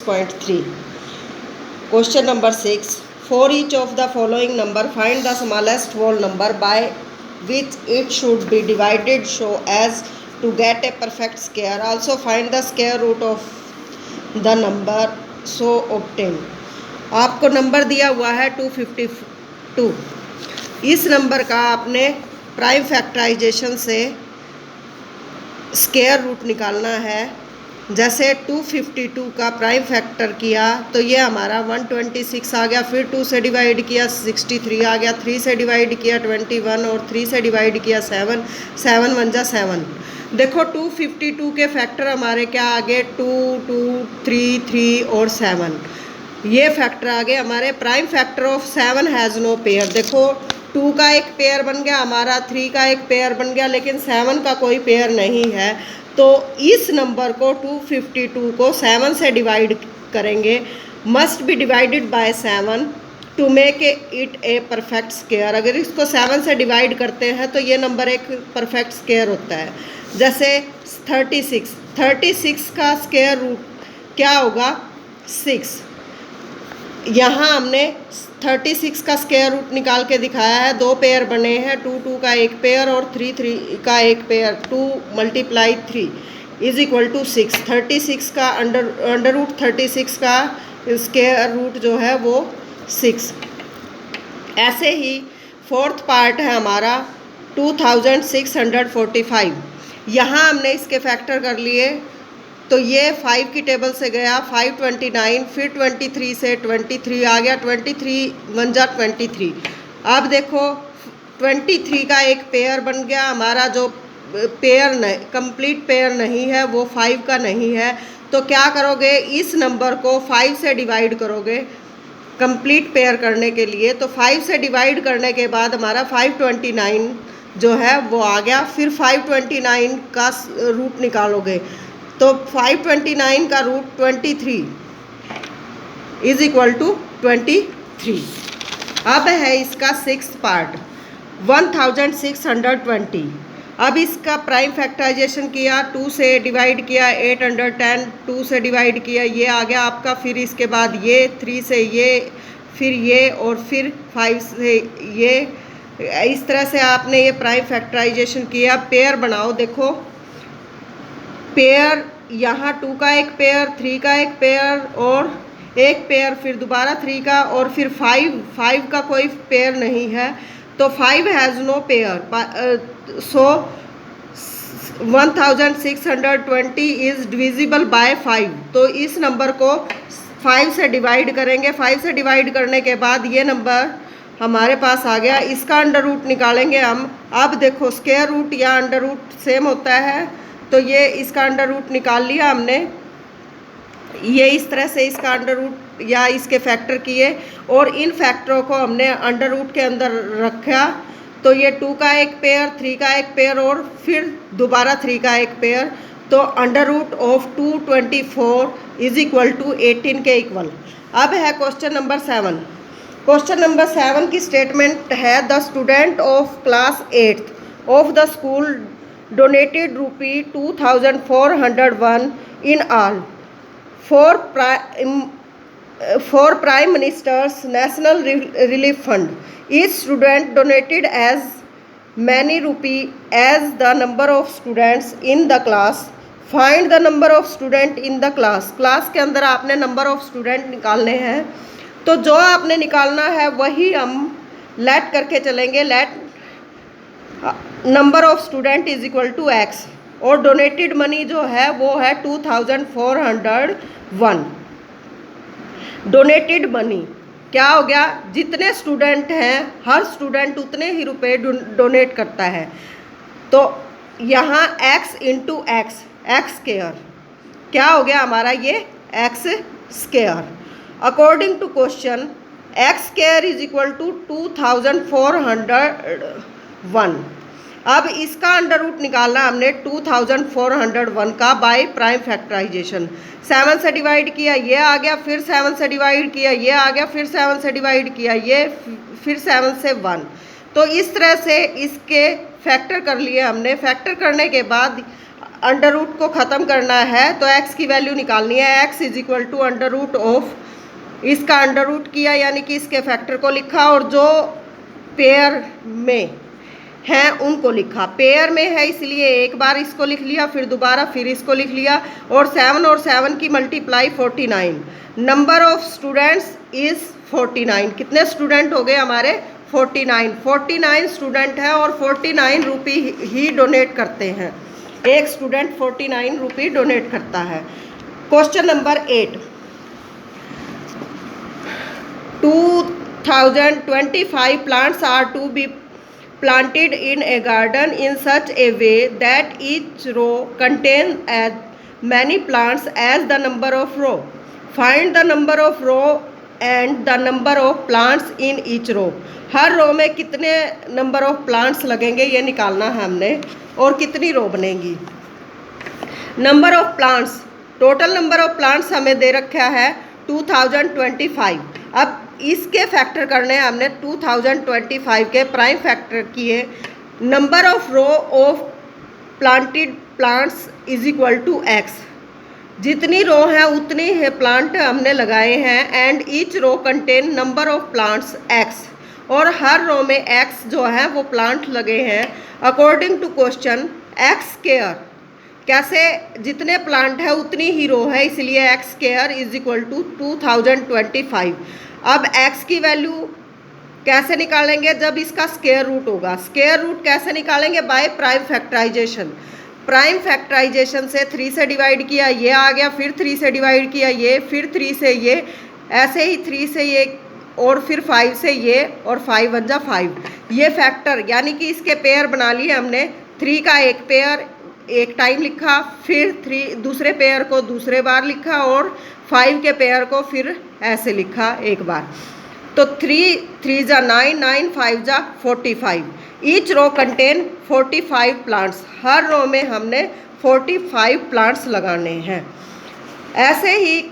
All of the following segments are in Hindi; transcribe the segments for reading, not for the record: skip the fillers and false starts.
6.3. Question number 6. For each of the following number, find the smallest whole number by which it should be divided so as to get a perfect square. Also find the square root of the number so obtained. आपको नंबर दिया हुआ है 252. इस नंबर का आपने प्राइम फैक्टराइजेशन से स्क्वायर रूट निकालना है. जैसे 252 का प्राइम फैक्टर किया तो ये हमारा 126 आ गया, फिर 2 से डिवाइड किया 63 आ गया, 3 से डिवाइड किया 21 और 3 से डिवाइड किया 7, 7 1 जा 7. देखो 252 के फैक्टर हमारे क्या आ गए, 2 2 3 3 और 7. ये फैक्टर आ गए हमारे. Prime factor of 7 has no pair. देखो 2 का एक पेयर बन गया हमारा, 3 का एक पेयर बन गया, लेकिन 7 का कोई पेयर नहीं है. तो इस नंबर को 252 को 7 से डिवाइड करेंगे. Must be divided by 7 to make it a perfect square. अगर इसको 7 से डिवाइड करते हैं तो ये नंबर एक परफेक्ट स्क्वायर होता है. जैसे 36 का स्क्वायर रूट क्या होगा, 6. यहाँ हमने 36 का स्क्वायर रूट निकाल के दिखाया है. 2 पेयर बने हैं, 2 2 का एक पेयर और 3 3 का एक पेयर. 2 × 3 is equal to 6. 36 का अंडर रूट 36 का स्क्वायर रूट जो है वो 6. ऐसे ही फोर्थ पार्ट है हमारा 2645. यहाँ हमने इसके फैक्टर कर लिए तो ये 5 की टेबल से गया, 529, फिर 23 से 23 आ गया, 23 1 जा 23. अब देखो 23 का एक पेयर बन गया हमारा. जो पेयर नहीं, कंप्लीट पेयर नहीं है, वो 5 का नहीं है. तो क्या करोगे, इस नंबर को 5 से डिवाइड करोगे कंप्लीट पेयर करने के लिए. तो 5 से डिवाइड करने के बाद हमारा 529 जो है वो आ गया. फिर 529 का रूट निकालोगे तो 529 का रूट 23 इज इक्वल टू 23. अब है इसका 6th पार्ट 1620. अब इसका प्राइम फैक्टराइजेशन किया, 2 से डिवाइड किया 810, 2 से डिवाइड किया ये आ गया आपका. फिर इसके बाद ये 3 से ये, फिर ये और फिर 5 से ये. इस तरह से आपने ये प्राइम फैक्टराइजेशन किया. पेयर बनाओ. देखो पेयर यहाँ 2 का एक पेयर, 3 का एक पेयर और एक पेयर, फिर दोबारा 3 का और फिर 5 का कोई पेयर नहीं है. तो 5 has no pair. So 1620 is divisible by 5. तो इस नंबर को 5 से डिवाइड करेंगे. 5 से डिवाइड करने के बाद ये नंबर हमारे पास आ गया. इसका अंडर रूट निकालेंगे हम. अब देखो स्क्वायर रूट या अंडर रूट सेम होता है, तो ये इसका अंडर रूट निकाल लिया हमने. ये इस तरह से इसका अंडर रूट या इसके फैक्टर किए और इन फैक्टरों को हमने अंडर रूट के अंदर रखा. तो ये 2 का एक पेयर, 3 का एक पेयर और फिर दोबारा 3 का एक पेयर. तो under root of 224 is equal to 18 के इक्वल. अब है क्वेश्चन नंबर 7. क्वेश्चन नंबर 7 की स्टेटमेंट है, the student of class 8th of the school donated rupee 2401 in all for Prime Minister's National Relief Fund. Each student donated as many rupee as the number of students in the class. Find the number of student in the class. Class के अंदर आपने नंबर ऑफ स्टूडेंट निकालने हैं. तो जो आपने निकालना है वही हम लेट करके चलेंगे. Let number of student is equal to X और डोनेटेड मनी जो है वो है 2401. डोनेटेड मनी क्या हो गया, जितने स्टूडेंट हैं हर स्टूडेंट उतने ही रुपए डोनेट करता है. तो यहाँ x इंटू एक्स स्क्वायर क्या हो गया हमारा, ये x square. According to question x square is equal to 2401. अब इसका अंडर रूट निकालना हमने 2401 का बाय प्राइम फैक्टराइजेशन. 7 से डिवाइड किया ये आ गया, फिर 7 से डिवाइड किया ये आ गया, फिर 7 से डिवाइड किया ये, फिर 7 से 1. तो इस तरह से इसके फैक्टर कर लिए हमने. फैक्टर करने के बाद अंडर रूट को ख़त्म करना है तो x की वैल्यू निकालनी है। x is equal to under root of, इसका अंडर रूट किया यानी कि इसके फैक्टर को लिखा और जो पेयर में हैं उनको लिखा। पेयर में है इसलिए एक बार इसको लिख लिया, फिर दोबारा फिर इसको लिख लिया, और 7 की multiply 49। Number of students is 49। कितने स्टूडेंट हो गए हमारे? 49 स्टूडेंट है और 49 रुपी ही डोनेट करते हैं। एक स्टूडेंट 49 रुपी डोनेट करता है। Question number 8, 2025 plants are to be planted in a garden in such a way that each row contains as many plants as the number of row. Find the number of row and the number of plants in each row. हर रो में कितने नंबर ऑफ प्लांट्स लगेंगे ये निकालना है हमने, और कितनी रो बनेगी। Number of plants, total number of plants हमें दे रखा है 2025। अब इसके फैक्टर करने हैं हमने 2025 के प्राइम फैक्टर किए। Number of row of planted plants is equal to x, जितनी रो है उतनी है प्लांट हमने लगाए हैं। And each row contain number of plants x, और हर रो में एक्स जो है वो प्लांट लगे हैं। According to question x square, कैसे? जितने प्लांट है उतनी ही रो है, इसलिए x square is equal to 2025। अब x की वैल्यू कैसे निकालेंगे? जब इसका स्क्वायर रूट होगा। स्क्वायर रूट कैसे निकालेंगे? By prime factorisation. Prime factorisation से 3 से डिवाइड किया, ये आ गया, फिर 3 से डिवाइड किया ये, फिर 3 से ये, ऐसे ही 3 से ये, और फिर 5 से ये, और 5 1 जा 5। ये फैक्टर यानी कि इसके पेयर बना लिए हमने। 3 का एक पेयर एक टाइम लिखा, फिर 3 दूसरे पेयर को दूसरे बार लिखा, और 5 के पेयर को फिर ऐसे लिखा एक बार। तो 3 3 जा 9, 9 5 जा 45। ईच रो कंटेन 45 प्लांट्स, हर रो में हमने 45 प्लांट्स लगाने हैं। ऐसे ही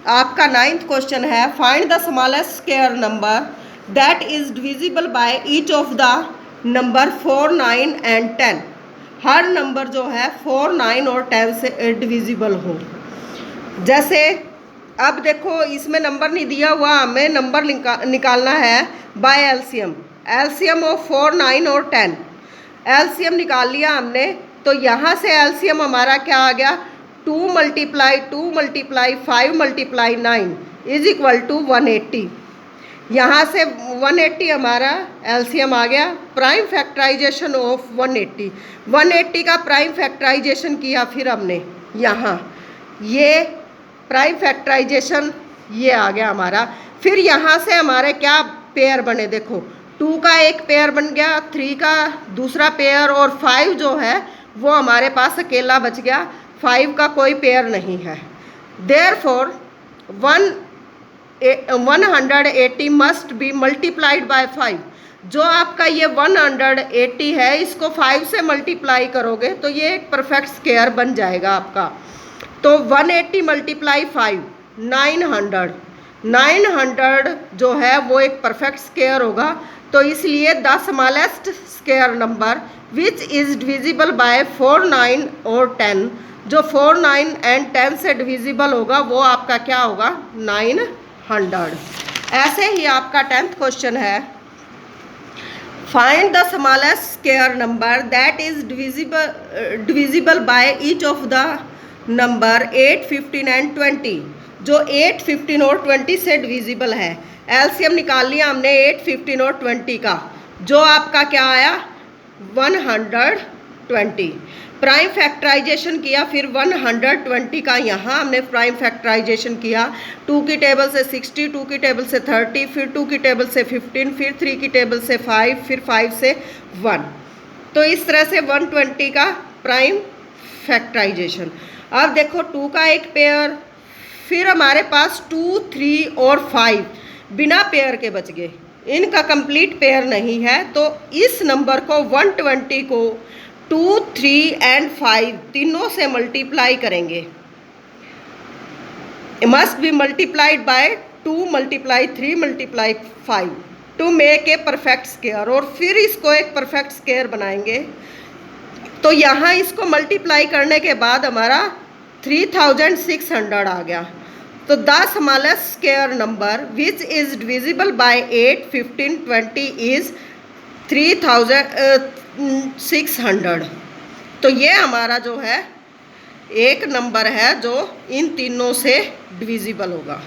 आपका 9th क्वेश्चन है, find the smallest square number that is divisible by each of the number 4 9 and 10। Her number जो है 4 9 और 10 से डिविजिबल हो। जैसे अब देखो इसमें नंबर नहीं दिया हुआ, हमें नंबर निकालना है बाय एलसीएम। एलसीएम ऑफ 4 9 और 10, एलसीएम निकाल लिया हमने। तो यहाँ से एलसीएम हमारा क्या आ गया? 2 multiply 5 multiply 9 is equal to 180। यहाँ से 180 हमारा एलसीएम आ गया। प्राइम फैक्टराइजेशन ऑफ 180 का प्राइम फैक्टराइजेशन किया, फिर हमने यहाँ ये प्राइम फैक्टराइजेशन ये आ गया हमारा। फिर यहाँ से हमारे क्या पेयर बने? देखो 2 का एक पेयर बन गया, 3 का दूसरा पेयर, और 5 जो है वो हमारे पास अकेला बच गया। 5 का कोई पेयर नहीं है। Therefore 180 must be multiplied bye 5। जो आपका ये 180 है, इसको 5 से मल्टीप्लाई करोगे तो ये एक परफेक्ट स्क्वायर बन जाएगा आपका। तो 180 मल्टीप्लाई 5 900 जो है वो एक परफेक्ट स्क्वायर होगा। तो इसलिए the smallest square number which is divisible bye 4 9 और 10, जो 4 9 एंड 10 से डिविजिबल होगा वो आपका क्या होगा? 900। ऐसे ही आपका 10th क्वेश्चन है, find the smallest square number that is divisible by each of the number 8 15 and 20, जो 8 15 और 20 से डिविजिबल है। एलसीएम निकाल लिया हमने 8 15 और 20 का, जो आपका क्या आया? 120। प्राइम फैक्टराइजेशन किया, फिर 120 का यहाँ हमने प्राइम फैक्टराइजेशन किया। 2 की टेबल से 60, 2 की टेबल से 30, फिर 2 की टेबल से 15, फिर 3 की टेबल से 5, फिर 5 से 1। तो इस तरह से 120 का प्राइम फैक्टराइजेशन। अब देखो 2 का एक पेयर, फिर हमारे पास 2 3 और 5 बिना पेयर के बच गए, इनका कंप्लीट पेयर नहीं है। तो इस नंबर को 120 को 2 3 एंड 5 तीनों से मल्टीप्लाई करेंगे। Must be multiplied by 2 multiply 3 multiply 5 to make a perfect square, और फिर इसको एक परफेक्ट स्क्वायर बनाएंगे। तो यहाँ इसको मल्टीप्लाई करने के बाद हमारा 3600 आ गया। तो the smallest square number which is divisible bye 8, 15, 20 is 3600। तो ये हमारा जो है एक नंबर है जो इन तीनों से डिविजिबल होगा।